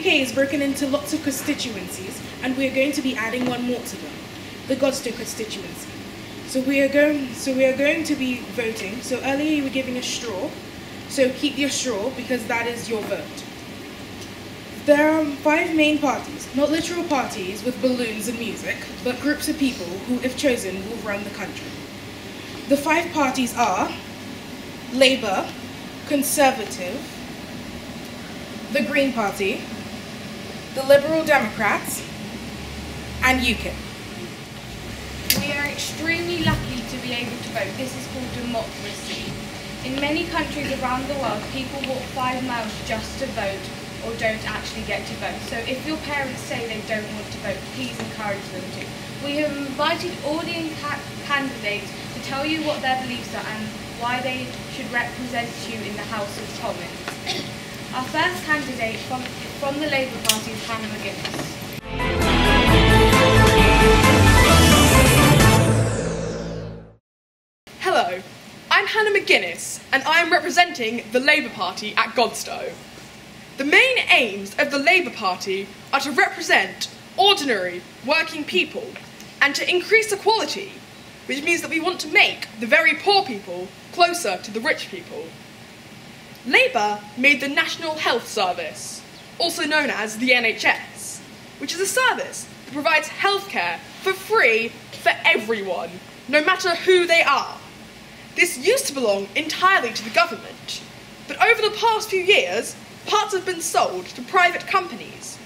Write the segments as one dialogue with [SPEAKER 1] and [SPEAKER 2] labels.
[SPEAKER 1] UK is broken into lots of constituencies, and we are going to be adding one more to them, the Godstowe constituency. So we are going to be voting. So earlier you were giving a straw, so keep your straw because that is your vote. There are 5 main parties, not literal parties with balloons and music, but groups of people who, if chosen, will run the country. The 5 parties are Labour, Conservative, the Green Party, the Liberal Democrats, and UKIP.
[SPEAKER 2] We are extremely lucky to be able to vote. This is called democracy. In many countries around the world, people walk 5 miles just to vote or don't actually get to vote. So if your parents say they don't want to vote, please encourage them to. We have invited all the candidates to tell you what their beliefs are and why they should represent you in the House of Commons. Our first candidate from the Labour Party is Hannah McGuinness.
[SPEAKER 3] Hello, I'm Hannah McGuinness and I am representing the Labour Party at Godstowe. The main aims of the Labour Party are to represent ordinary working people and to increase equality, which means that we want to make the very poor people closer to the rich people. Labour made the National Health Service, also known as the NHS, which is a service that provides healthcare for free for everyone, no matter who they are. This used to belong entirely to the government, but over the past few years, parts have been sold to private companies.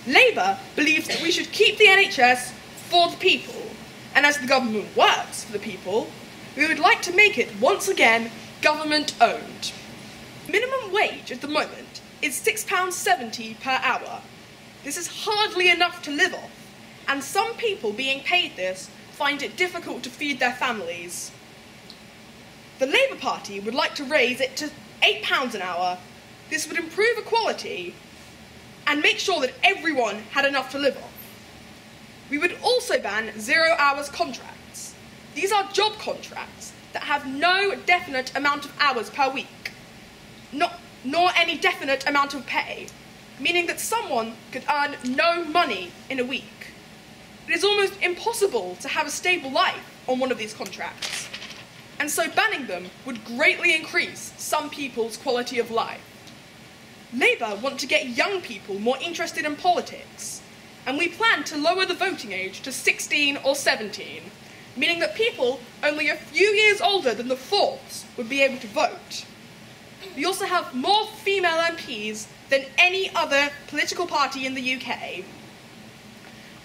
[SPEAKER 3] Labour believes that we should keep the NHS for the people, and as the government works for the people, we would like to make it once again government-owned. Minimum wage at the moment is £6.70 per hour. This is hardly enough to live off, and some people being paid this find it difficult to feed their families. The Labour Party would like to raise it to £8 an hour. This would improve equality and make sure that everyone had enough to live off. We would also ban 0 hours contracts. These are job contracts that have no definite amount of hours per week, nor any definite amount of pay, meaning that someone could earn no money in a week. It is almost impossible to have a stable life on one of these contracts, and so banning them would greatly increase some people's quality of life. Labour want to get young people more interested in politics, and we plan to lower the voting age to 16 or 17, meaning that people only a few years older than the fourths would be able to vote. We also have more female MPs than any other political party in the UK.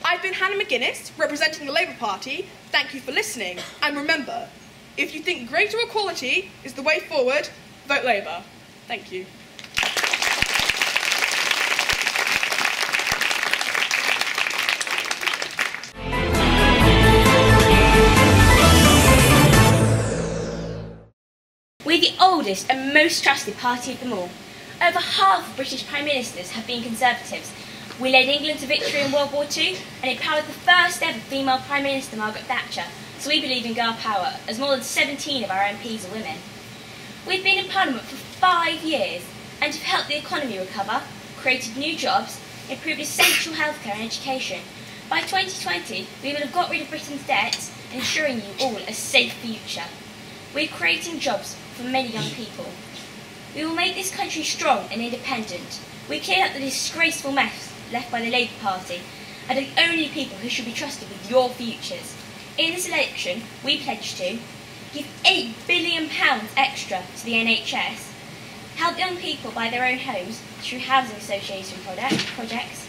[SPEAKER 3] I've been Hannah McGuinness, representing the Labour Party. Thank you for listening, and remember, if you think greater equality is the way forward, vote Labour. Thank you.
[SPEAKER 4] We're the oldest and most trusted party of them all. Over half of British Prime Ministers have been Conservatives. We led England to victory in World War II and empowered the first ever female Prime Minister, Margaret Thatcher, so we believe in girl power, as more than 17 of our MPs are women. We've been in Parliament for 5 years and have helped the economy recover, created new jobs, improved essential healthcare and education. By 2020, we will have got rid of Britain's debts, ensuring you all a safe future. We're creating jobs for many young people. We will make this country strong and independent. We clear up the disgraceful mess left by the Labour Party and are the only people who should be trusted with your futures. In this election, we pledge to give £8 billion extra to the NHS, help young people buy their own homes through housing association projects,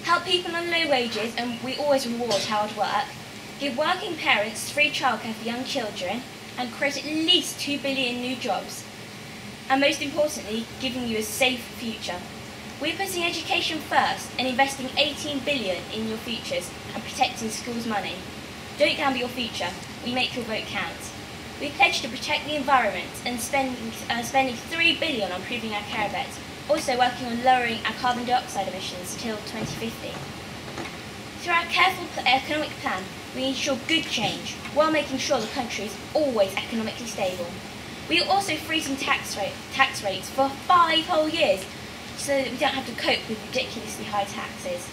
[SPEAKER 4] help people on low wages and we always reward hard work, give working parents free childcare for young children, and create at least 2 billion new jobs. And most importantly, giving you a safe future. We're putting education first and investing 18 billion in your futures and protecting schools' money. Don't gamble your future, we make your vote count. We pledge to protect the environment and spending 3 billion on improving our care beds, also working on lowering our carbon dioxide emissions till 2050. Through our careful economic plan, we ensure good change, while making sure the country is always economically stable. We are also freezing tax rates for 5 whole years. so that we don't have to cope with ridiculously high taxes.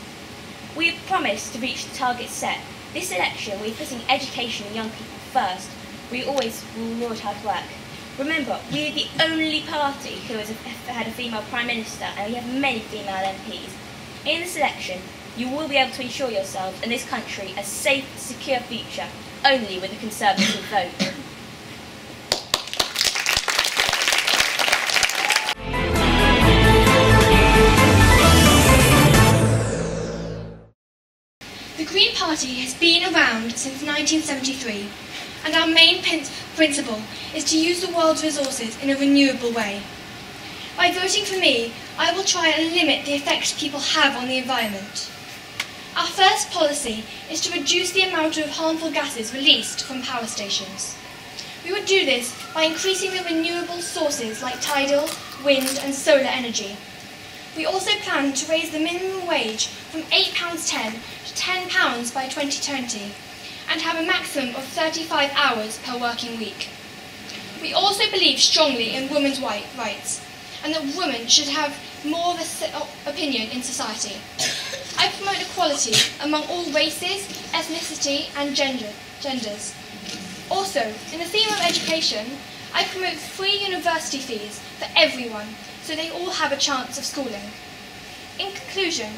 [SPEAKER 4] We have promised to reach the targets set. This election, we're putting education and young people first. We always reward hard work. Remember, we are the only party who has had a female Prime Minister, and we have many female MPs. In this election, you will be able to ensure yourselves and this country a safe, secure future, only with a Conservative vote.
[SPEAKER 5] The Green Party has been around since 1973, and our main principle is to use the world's resources in a renewable way. By voting for me, I will try and limit the effects people have on the environment. Our first policy is to reduce the amount of harmful gases released from power stations. We would do this by increasing the renewable sources like tidal, wind and solar energy. We also plan to raise the minimum wage from £8.10 to £10 by 2020 and have a maximum of 35 hours per working week. We also believe strongly in women's rights and that women should have more of an opinion in society. I promote equality among all races, ethnicity and genders. Also, in the theme of education, I promote free university fees for everyone so they all have a chance of schooling. In conclusion,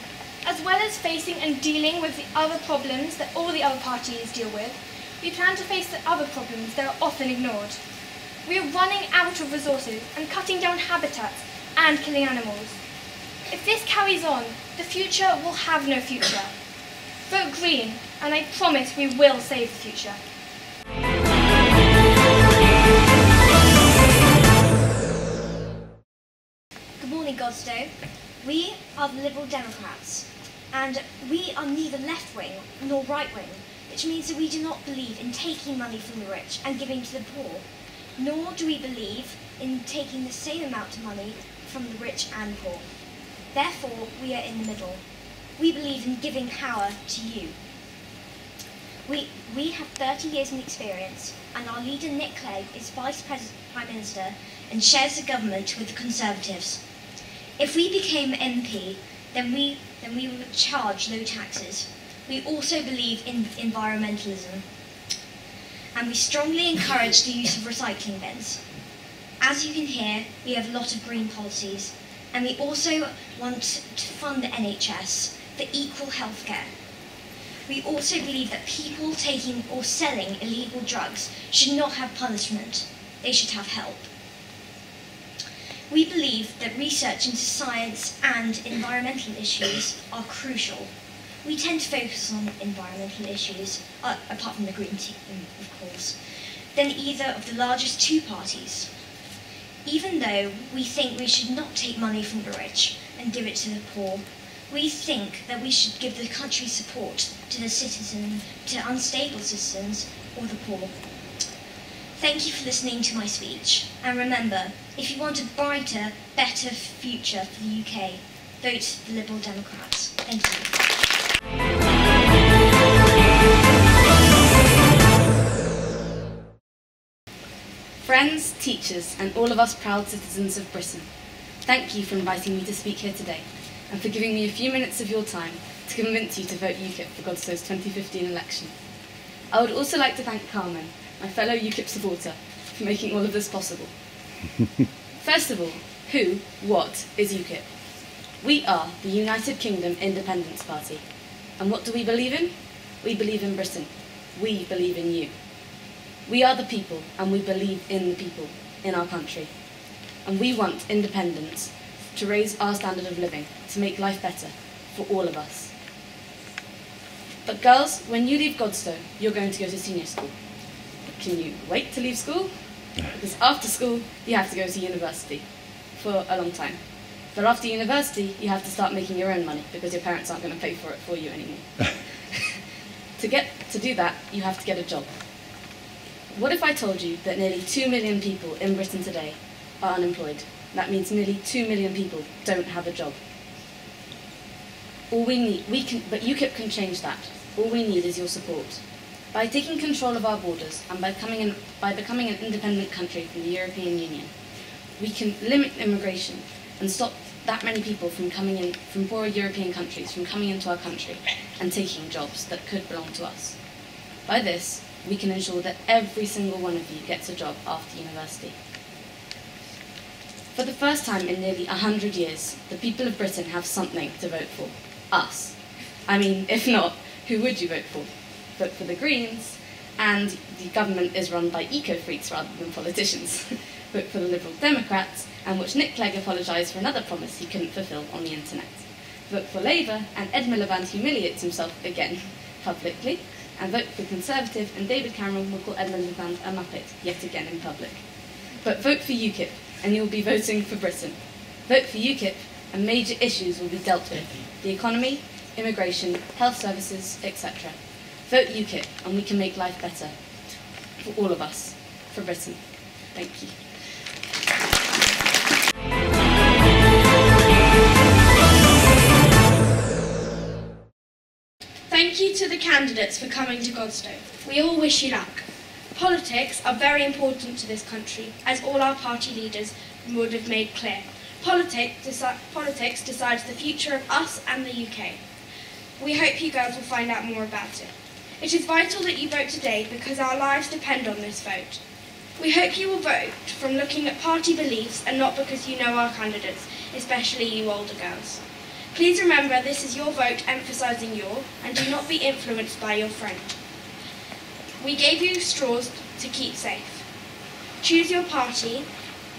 [SPEAKER 5] as well as facing and dealing with the other problems that all the other parties deal with, we plan to face the other problems that are often ignored. We are running out of resources and cutting down habitats and killing animals. If this carries on, the future will have no future. Vote Green, and I promise we will save the future.
[SPEAKER 6] Good morning, Godstowe. We are the Liberal Democrats, and we are neither left-wing nor right-wing, which means that we do not believe in taking money from the rich and giving to the poor, nor do we believe in taking the same amount of money from the rich and poor. Therefore, we are in the middle. We believe in giving power to you. We have 30 years in experience, and our leader Nick Clegg is Vice Prime Minister and shares the government with the Conservatives. If we became MP, then we would charge low taxes. We also believe in environmentalism, and we strongly encourage the use of recycling bins. As you can hear, we have a lot of green policies, and we also want to fund the NHS for equal healthcare. We also believe that people taking or selling illegal drugs should not have punishment, they should have help. We believe that research into science and environmental issues are crucial. We tend to focus on environmental issues, apart from the Green team, of course, than either of the largest two parties. Even though we think we should not take money from the rich and give it to the poor, we think that we should give the country's support to the citizen, to unstable citizens or the poor. Thank you for listening to my speech, and remember, if you want a brighter, better future for the UK, vote the Liberal Democrats. Thank you.
[SPEAKER 7] Friends, teachers, and all of us proud citizens of Britain, thank you for inviting me to speak here today, and for giving me a few minutes of your time to convince you to vote UKIP for Godstowe's 2015 election. I would also like to thank Carmen, my fellow UKIP supporter, for making all of this possible. First of all, what is UKIP? We are the United Kingdom Independence Party. And what do we believe in? We believe in Britain. We believe in you. We are the people, and we believe in the people, in our country. And we want independence to raise our standard of living, to make life better for all of us. But girls, when you leave Godstowe, you're going to go to senior school. Can you wait to leave school? Because after school, you have to go to university for a long time. But after university, you have to start making your own money because your parents aren't going to pay for it for you anymore. To do that, you have to get a job. What if I told you that nearly 2 million people in Britain today are unemployed? That means nearly 2 million people don't have a job. But UKIP can change that. All we need is your support. By taking control of our borders and by becoming an independent country from the European Union, we can limit immigration and stop that many people from poorer European countries from coming into our country and taking jobs that could belong to us. By this, we can ensure that every single one of you gets a job after university. For the first time in nearly 100 years, the people of Britain have something to vote for. Us. I mean, if not, who would you vote for? Vote for the Greens, and the government is run by eco-freaks rather than politicians. Vote for the Liberal Democrats, and watch Nick Clegg apologise for another promise he couldn't fulfil on the internet. Vote for Labour, and Ed Miliband humiliates himself again, publicly, and vote for Conservative, and David Cameron will call Ed Miliband a muppet yet again in public. But vote for UKIP, and you will be voting for Britain. Vote for UKIP, and major issues will be dealt with: the economy, immigration, health services, etc. Vote UKIP, and we can make life better for all of us, for Britain. Thank you.
[SPEAKER 5] Thank you to the candidates for coming to Godstowe. We all wish you luck. Politics are very important to this country, as all our party leaders would have made clear. Politics decides the future of us and the UK. We hope you girls will find out more about it. It is vital that you vote today because our lives depend on this vote. We hope you will vote from looking at party beliefs and not because you know our candidates, especially you older girls. Please remember this is your vote emphasising your, and do not be influenced by your friend. We gave you straws to keep safe. Choose your party,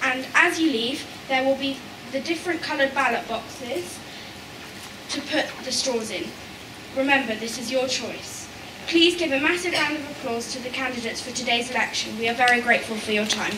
[SPEAKER 5] and as you leave, there will be the different coloured ballot boxes to put the straws in. Remember, this is your choice. Please give a massive round of applause to the candidates for today's election. We are very grateful for your time.